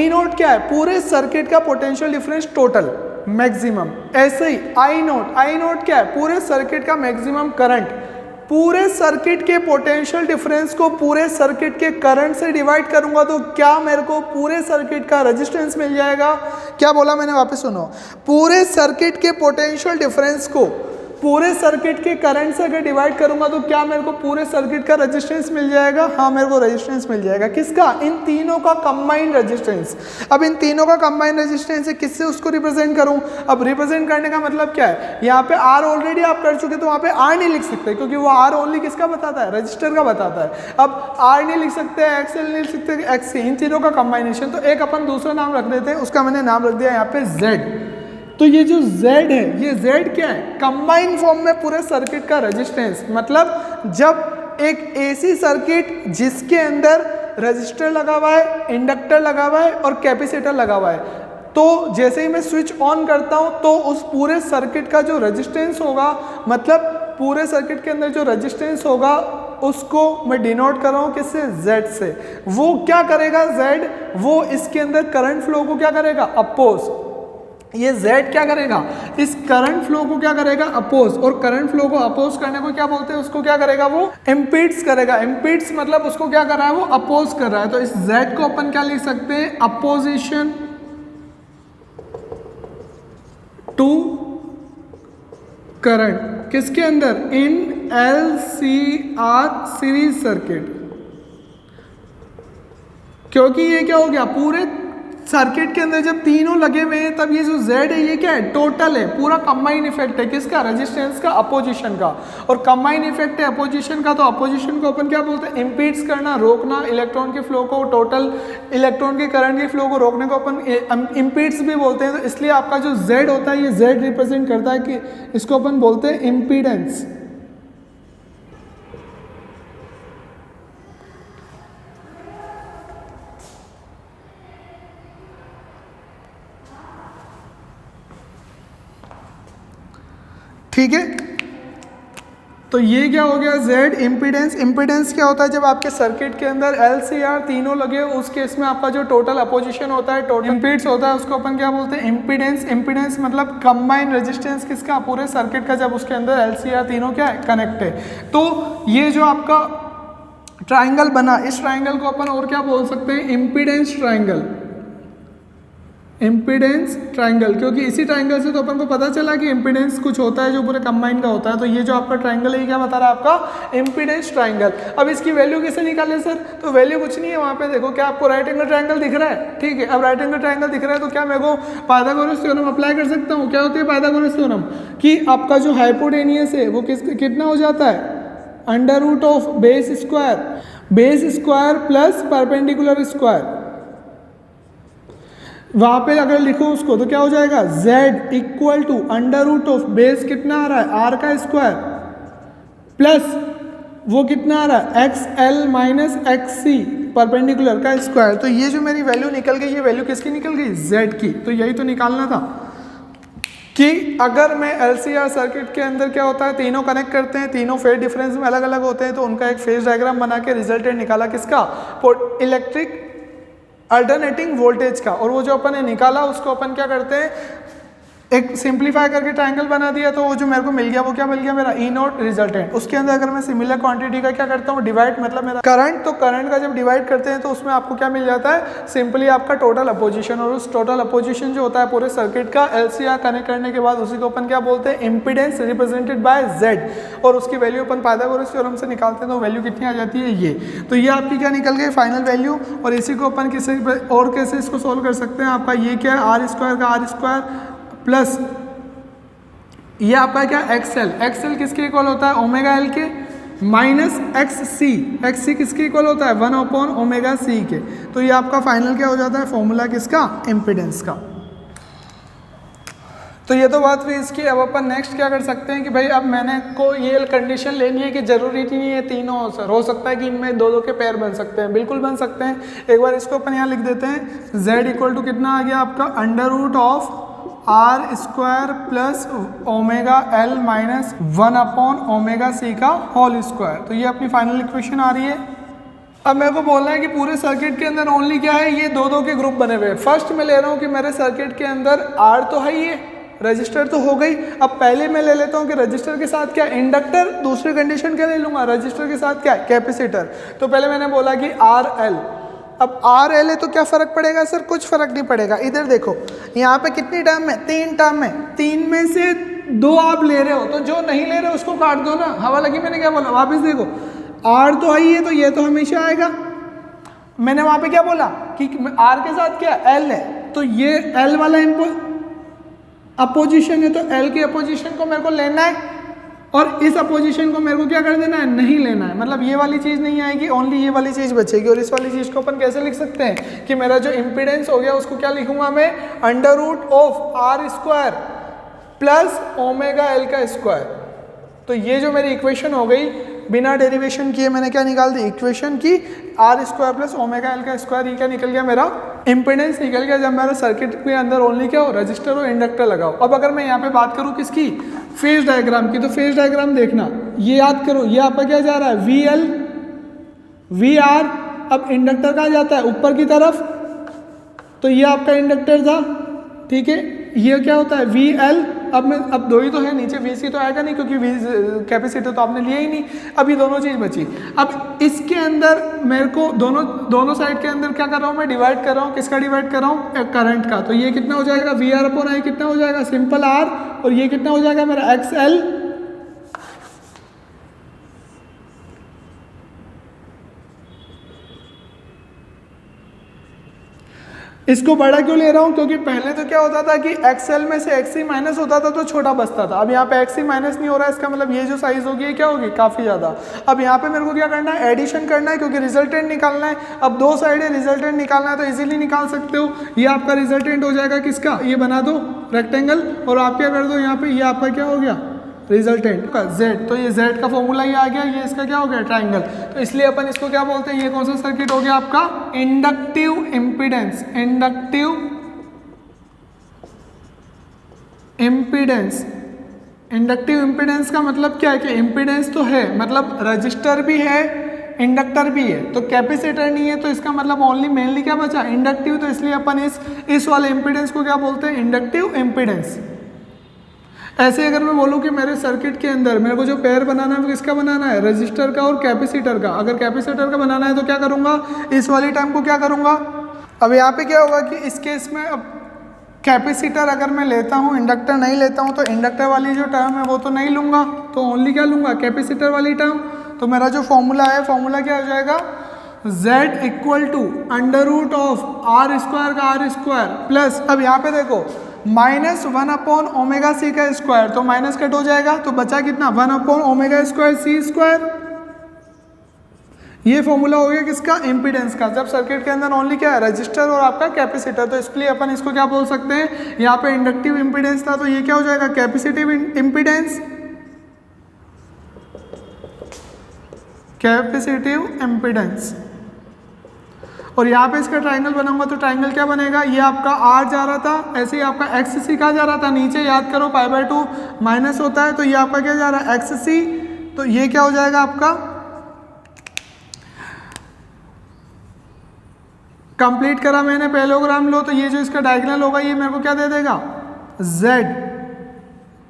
नोट क्या है, पूरे सर्किट का पोटेंशियल डिफरेंस टोटल मैक्सिमम। ऐसे ही आई नोट क्या है, पूरे सर्किट का मैक्सिमम करंट। पूरे सर्किट के पोटेंशियल डिफरेंस को पूरे सर्किट के करंट से डिवाइड करूंगा तो क्या मेरे को पूरे सर्किट का रेजिस्टेंस मिल जाएगा। क्या बोला मैंने, वापस सुनो, पूरे सर्किट के पोटेंशियल डिफरेंस को पूरे सर्किट के करंट से अगर डिवाइड करूंगा तो क्या मेरे को पूरे सर्किट का रेजिस्टेंस मिल जाएगा। हाँ, मेरे को रेजिस्टेंस मिल जाएगा। किसका, इन तीनों का कंबाइंड रेजिस्टेंस। अब इन तीनों का कंबाइंड रेजिस्टेंस है, किससे उसको रिप्रेजेंट करूं। अब रिप्रेजेंट करने का मतलब क्या है, यहाँ पे आर ऑलरेडी आप कर चुके तो वहां पे आर नहीं लिख सकते क्योंकि वो आर ओनली किसका बताता है, रजिस्टर का बताता है। अब आर नहीं लिख सकते, एक्सएल नहीं लिख सकते, एक्स, इन तीनों का कंबाइनेशन। तो एक अपन दूसरा नाम रख देते हैं, उसका मैंने नाम रख दिया यहाँ पे जेड। तो ये जो Z है, ये Z क्या है, कंबाइन फॉर्म में पूरे सर्किट का रेजिस्टेंस। मतलब जब एक AC सर्किट जिसके अंदर रेजिस्टर लगा हुआ है, इंडक्टर लगा हुआ है और कैपेसिटर लगा हुआ है, तो जैसे ही मैं स्विच ऑन करता हूं तो उस पूरे सर्किट का जो रेजिस्टेंस होगा, मतलब पूरे सर्किट के अंदर जो रेजिस्टेंस होगा उसको मैं डिनोट कर रहा हूं किससे, Z से। वो क्या करेगा Z, वो इसके अंदर करंट फ्लो को क्या करेगा, अपोज। ये Z क्या करेगा, इस करंट फ्लो को क्या करेगा, अपोज। और करंट फ्लो को अपोज करने को क्या बोलते हैं, उसको क्या करेगा, वो इम्पीड्स करेगा। इम्पीड्स मतलब उसको क्या कर रहा है, वो अपोज कर रहा है। तो इस Z को अपन क्या लिख सकते हैं, अपोजिशन टू करंट। किसके अंदर, इन LCR सीरीज सर्किट। क्योंकि ये क्या हो गया, पूरे सर्किट के अंदर जब तीनों लगे हुए हैं तब ये जो Z है ये क्या है, टोटल है, पूरा कंबाइन इफेक्ट है। किसका, रेजिस्टेंस का, अपोजिशन का। और कंबाइन इफेक्ट है अपोजिशन का, तो अपोजिशन को अपन क्या बोलते हैं, इम्पीड्स करना, रोकना, इलेक्ट्रॉन के फ्लो को, टोटल इलेक्ट्रॉन के करंट के फ्लो को रोकने को अपन इम्पीड्स भी बोलते हैं। तो इसलिए आपका जो Z होता है ये Z रिप्रेजेंट करता है कि इसको अपन बोलते हैं इम्पीडेंस। ठीक है, तो ये क्या हो गया, Z इम्पीडेंस। इम्पीडेंस क्या होता है, जब आपके सर्किट के अंदर LCR तीनों लगे उस केस में आपका जो टोटल अपोजिशन होता है, टोटल इम्पीड्स होता है, उसको अपन क्या बोलते हैं, इम्पीडेंस। इम्पीडेंस मतलब कंबाइंड रेजिस्टेंस किसका, पूरे सर्किट का, जब उसके अंदर LCR तीनों क्या है, कनेक्ट है। तो ये जो आपका ट्राइंगल बना, इस ट्राइंगल को अपन और क्या बोल सकते हैं, इम्पीडेंस ट्राइंगल। इम्पीडेंस ट्राइंगल, क्योंकि इसी ट्राइंगल से तो अपन को पता चला कि इम्पीडेंस कुछ होता है जो पूरे कंबाइन का होता है। तो ये जो आपका ट्राइंगल है क्या बता रहा है, आपका इम्पीडेंस ट्राइंगल। अब इसकी वैल्यू कैसे निकाले सर, तो वैल्यू कुछ नहीं है, वहाँ पे देखो क्या आपको राइट एंगल ट्राइंगल दिख रहा है। ठीक है, अब राइट एंगल ट्राइंगल दिख रहा है तो क्या मैं को पाइथागोरस थ्योरम अप्लाई कर सकता हूँ। क्या होती है पाइथागोरस थ्योरम, कि आपका जो हाइपोटेनियस है वो कितना हो जाता है, under root of base square plus perpendicular square. वहाँ पे अगर लिखूँ उसको तो क्या हो जाएगा, z equal to under root of base कितना आ रहा है r का स्क्वायर प्लस वो कितना आ रहा है X L minus X C perpendicular का स्क्वायर। तो ये जो मेरी वैल्यू निकल गई, ये वैल्यू किसकी निकल गई, z की। तो यही तो निकालना था कि अगर मैं LCR सर्किट के अंदर क्या होता है, तीनों कनेक्ट करते हैं, तीनों फेज डिफरेंस में अलग अलग होते हैं, तो उनका एक फेज डायग्राम बना के रिजल्टेंट निकाला किसका, इलेक्ट्रिक अल्टरनेटिंग वोल्टेज का। और वो जो अपन ने निकाला उसको अपन क्या करते हैं, एक सिंप्लीफाई करके ट्रायंगल बना दिया, तो वो जो मेरे को मिल गया वो क्या मिल गया, मेरा ई नोट रिजल्टेंट। उसके अंदर अगर मैं सिमिलर क्वांटिटी का क्या करता हूँ, डिवाइड, मतलब मेरा करंट, तो करंट का जब डिवाइड करते हैं तो उसमें आपको क्या मिल जाता है, सिंपली आपका टोटल अपोजिशन। और उस टोटल अपोजिशन जो होता है पूरे सर्किट का LCR कनेक्ट करने के बाद उसी को अपन क्या बोलते हैं, इम्पीडेंस रिप्रेजेंटेड बाय Z। और उसकी वैल्यू अपन पाइथागोरस थ्योरम से निकालते हैं, तो वैल्यू कितनी आ जाती है, ये। तो ये आपकी क्या निकल गई, फाइनल वैल्यू। और इसी को अपन किसी और कैसे इसको सोल्व कर सकते हैं, आपका ये क्या है, r स्क्वायर का r स्क्वायर प्लस ये आपका क्या, एक्सएल। एक्सएल किसके इक्वल होता है, ओमेगा एल के माइनस एक्स सी। एक्स सी किसके इक्वल होता है, 1/, ओमेगा सी के। तो ये आपका फाइनल क्या हो जाता है, फॉर्मूला किसका, इम्पीडेंस का। तो ये तो बात हुई इसकी। अब अपन नेक्स्ट क्या कर सकते हैं कि भाई अब मैंने को ये कंडीशन लेनी है कि जरूरी नहीं है तीनों हो, सर हो सकता है कि इनमें दो दो के पेयर बन सकते हैं, बिल्कुल बन सकते हैं। एक बार इसको अपन यहाँ लिख देते हैं, z इक्वल टू कितना आ गया आपका, under root of r square plus omega L minus 1/, omega C का होल स्क्वायर। तो ये अपनी फाइनल इक्वेशन आ रही है। अब मेरे को बोलना है कि पूरे सर्किट के अंदर ओनली क्या है, ये दो दो के ग्रुप बने हुए हैं। फर्स्ट मैं ले रहा हूँ कि मेरे सर्किट के अंदर R तो है ही, रजिस्टर तो हो गई। अब पहले मैं ले लेता हूँ कि रजिस्टर के साथ क्या, इंडक्टर। दूसरी कंडीशन क्या ले लूँगा, रजिस्टर के साथ क्या, कैपेसिटर। तो पहले मैंने बोला कि RL। अब RL है तो क्या फ़र्क पड़ेगा सर, कुछ फ़र्क नहीं पड़ेगा। इधर देखो यहाँ पे कितनी टर्म है, 3 टर्म है, 3 में से 2 आप ले रहे हो, तो जो नहीं ले रहे हो उसको काट दो ना। हवा लगी, मैंने क्या बोला, वापस देखो, R तो आई है तो ये तो हमेशा आएगा। मैंने वहाँ पे क्या बोला कि R के साथ क्या, L है, तो ये L वाला अपोजिशन है, तो L की अपोजिशन को मेरे को लेना है और इस अपोजिशन को मेरे को क्या कर देना है, नहीं लेना है। मतलब ये वाली चीज़ नहीं आएगी, ओनली ये वाली चीज़ बचेगी। और इस वाली चीज़ को अपन कैसे लिख सकते हैं कि मेरा जो इम्पीडेंस हो गया उसको क्या लिखूंगा मैं, under root of R square plus omega L का स्क्वायर। तो ये जो मेरी इक्वेशन हो गई, बिना डेरिवेशन किए मैंने क्या निकाल दी, इक्वेशन की R square plus omega L का स्क्वायर। ये क्या निकल गया, मेरा इम्पीडेंस निकल गया। जब मेरा सर्किट के अंदर ओनली क्या हो, रजिस्टर और इंडक्टर लगाओ। अब अगर मैं यहाँ पे बात करूँ किसकी, फेज डायग्राम की, तो फेज डायग्राम देखना, ये याद करो, ये आपका क्या जा रहा है, VL VR। अब इंडक्टर कहाँ जाता है, ऊपर की तरफ, तो ये आपका इंडक्टर था, ठीक है। ये क्या होता है, VL। अब दो ही तो है, नीचे VC तो आएगा नहीं क्योंकि कैपेसिटर तो आपने लिया ही नहीं। अब ये दोनों चीज़ बची। अब इसके अंदर मेरे को दोनों साइड के अंदर क्या कर रहा हूँ मैं, डिवाइड कर रहा हूँ। किसका डिवाइड कर रहा हूँ, करंट का। तो ये कितना हो जाएगा, VR/I कितना हो जाएगा, सिंपल R। और ये कितना हो जाएगा मेरा XL। इसको बड़ा क्यों ले रहा हूँ, क्योंकि पहले तो क्या होता था कि XL में से XC माइनस होता था तो छोटा बचता था। अब यहाँ पे XC माइनस नहीं हो रहा है, इसका मतलब ये जो साइज होगी ये क्या होगी, काफ़ी ज़्यादा। अब यहाँ पे मेरे को क्या करना है, एडिशन करना है, क्योंकि रिजल्टेंट निकालना है। अब दो साइड है, रिजल्टेंट निकालना है तो इजीली निकाल सकते हो। ये आपका रिजल्टेंट हो जाएगा किसका, ये बना दो रेक्टेंगल, और आप क्या कर दो यहाँ पे, ये आपका क्या हो गया, रिजल्टेंट का Z। तो ये Z का फॉर्मूला ये आ गया, ये इसका क्या हो गया, ट्राइंगल। तो इसलिए अपन इसको क्या बोलते हैं, ये कौन सा सर्किट हो गया आपका, inductive impedance. Inductive impedance, inductive impedance का मतलब क्या है कि इम्पीडेंस तो है, मतलब रजिस्टर भी है, इंडक्टर भी है, तो कैपेसिटर नहीं है, तो इसका मतलब ओनली मेनली क्या बचा, इंडक्टिव। तो इसलिए अपन इस वाले इम्पीडेंस को क्या बोलते हैं, इंडक्टिव इम्पीडेंस। ऐसे अगर मैं बोलूँ कि मेरे सर्किट के अंदर मेरे को जो पेयर बनाना है वो किसका बनाना है, रजिस्टर का और कैपेसिटर का। अगर कैपेसिटर का बनाना है तो क्या करूँगा, इस वाली टर्म को क्या करूँगा। अब यहाँ पे क्या होगा कि इस केस में अब कैपेसिटर अगर मैं लेता हूँ, इंडक्टर नहीं लेता हूँ, तो इंडक्टर वाली जो टर्म है वो तो नहीं लूँगा, तो ओनली क्या लूँगा, कैपेसिटर वाली टर्म। तो मेरा जो फॉर्मूला है, फॉर्मूला क्या हो जाएगा, Z equal to under root of R square का R स्क्वायर प्लस, अब यहाँ पे देखो माइनस 1 ओमेगा सी का स्क्वायर, तो माइनस कट हो जाएगा, तो बचा कितना, 1 ओमेगा स्क्वायर सी स्क्वायर। ये फॉर्मूला हो गया किसका, इम्पीडेंस का। जब सर्किट के अंदर ओनली क्या है, रजिस्टर और आपका कैपेसिटर, तो इसके लिए अपन इसको क्या बोल सकते हैं, यहाँ पे इंडक्टिव इम्पीडेंस था तो ये क्या हो जाएगा, कैपेसिटिव इम्पीडेंस, कैपेसिटिव इम्पीडेंस। और यहाँ पे इसका ट्राइंगल बनाऊंगा तो ट्राइंगल क्या बनेगा, ये आपका R जा रहा था, ऐसे ही आपका XC कहाँ जा रहा था, नीचे याद करो π/2 माइनस होता है, तो ये आपका क्या जा रहा है, XC, तो ये क्या हो जाएगा आपका, कंप्लीट करा मैंने पैरेललोग्राम लो, तो ये जो इसका डायगोनल होगा ये मेरे को क्या दे देगा, Z,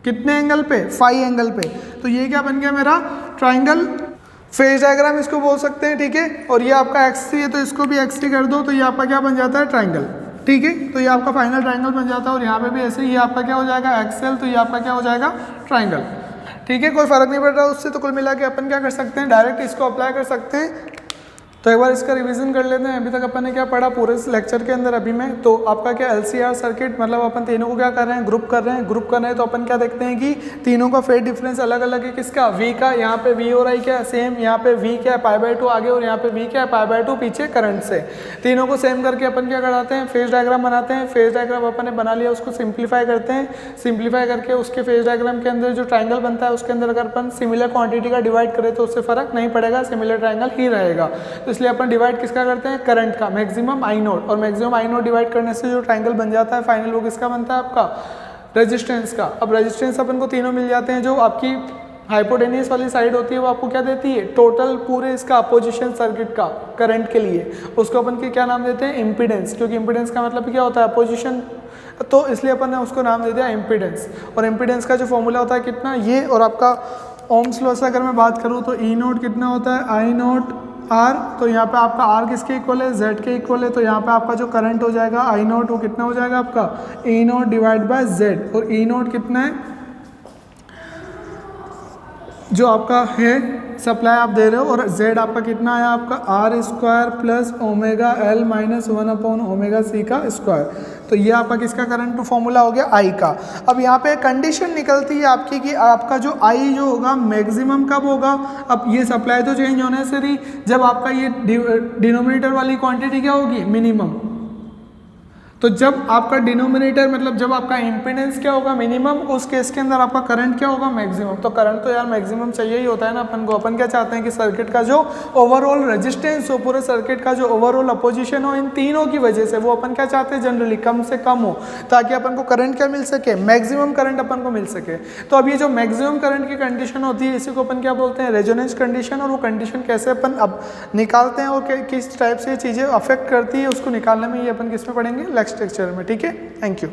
कितने एंगल पे, फाई एंगल पे, तो ये क्या बन गया मेरा ट्राइंगल, फेज डायग्राम इसको बोल सकते हैं, ठीक है। और ये आपका XC है तो इसको भी XC कर दो, तो ये आपका क्या बन जाता है, ट्राइंगल, ठीक है। तो ये आपका फाइनल ट्राइंगल बन जाता है। और यहाँ पे भी ऐसे ये आपका क्या हो जाएगा, XL, तो ये आपका क्या हो जाएगा, ट्राइंगल, ठीक है। कोई फर्क नहीं पड़ रहा उससे, तो कुल मिला के अपन क्या कर सकते हैं, डायरेक्ट इसको अप्लाई कर सकते हैं। तो एक बार इसका रिवीजन कर लेते हैं। अभी तक अपन ने क्या पढ़ा पूरे इस लेक्चर के अंदर अभी में, तो आपका क्या LCR सर्किट, मतलब अपन तीनों को क्या कर रहे हैं, ग्रुप कर रहे हैं। ग्रुप कर रहे हैं तो अपन क्या देखते हैं कि तीनों का फेज डिफरेंस अलग अलग है, किसका, V का, यहाँ पे V और I क्या है सेम, यहाँ पे V क्या है π/2 आगे और यहाँ पे V क्या है π/2 पीछे करंट से। तीनों को सेम करके अपन क्या कराते हैं, फेज डायग्राम बनाते हैं। फेज डायग्राम अपन ने बना लिया, उसको सिंप्लीफाई करते हैं। सिंप्लीफाई करके उसके फेज डायग्राम के अंदर जो ट्राइंगल बनता है उसके अंदर अगर अपन सिमिलर क्वांटिटी का डिवाइड करें तो उससे फर्क नहीं पड़ेगा, सिमिलर ट्राइंगल ही रहेगा। तो इसलिए अपन डिवाइड क्या करते हैं, करंट का मैक्सिमम I0, और मैक्सिमम I0 डिवाइड करने से जो ट्रायंगल बन जाता है फाइनल वो किसका बनता है, आपका रेजिस्टेंस का। अब रेजिस्टेंस अपन को तीनों मिल जाते हैं। जो आपकी हाइपोटेनियस वाली साइड होती है वो आपको क्या देती है, टोटल पूरे इसका अपोजिशन सर्किट का करंट के लिए, उसको अपन के क्या नाम देते हैं, इम्पीडेंस, क्योंकि इम्पीडेंस का मतलब क्या होता है, अपोजिशन, तो इसलिए अपन ने उसको नाम दे दिया इम्पीडेंस। और इम्पीडेंस का जो फॉर्मूला होता है कितना, ये, और आपका ओम्स लॉ से अगर मैं बात करूँ तो E0 कितना होता है, I0 R, तो यहाँ पे आपका R किसके इक्वल है, Z के इक्वल है। तो यहाँ पे आपका जो करंट हो जाएगा I0 वो कितना हो जाएगा आपका E0 डिवाइड बाय Z, और E0 कितना है जो आपका है सप्लाई आप दे रहे हो, और Z आपका कितना आया आपका R² plus omega L minus 1/ओमेगा C का स्क्वायर। तो ये आपका किसका करंट फॉर्मूला हो गया, I का। अब यहाँ पे कंडीशन निकलती है आपकी कि आपका जो I जो होगा मैक्सिमम कब होगा। अब ये सप्लाई तो चेंज होने से रही, जब आपका ये डिनोमिनेटर वाली क्वांटिटी क्या होगी, मिनिमम। तो जब आपका डिनोमिनेटर मतलब जब आपका इम्पीडेंस क्या होगा, मिनिमम, उस केस के अंदर आपका करंट क्या होगा, मैक्सिमम। तो करंट तो यार मैक्सिमम चाहिए ही होता है ना अपन को। अपन क्या चाहते हैं कि सर्किट का जो ओवरऑल रेजिस्टेंस हो, पूरे सर्किट का जो ओवरऑल अपोजिशन हो, इन तीनों की वजह से वो अपन क्या चाहते हैं, जनरली कम से कम हो, ताकि अपन को करंट क्या मिल सके, मैक्सिमम करंट अपन को मिल सके। तो अब ये जो मैक्सिमम करंट की कंडीशन होती है इसी को अपन क्या बोलते हैं, रेजोनेंस कंडीशन। और वो कंडीशन कैसे अपन अब निकालते हैं और किस टाइप से ये चीज़ें अफेक्ट करती है उसको निकालने में ये अपन किस में पढ़ेंगे, नेक्स्ट लेक्चर में, ठीक है। Thank you.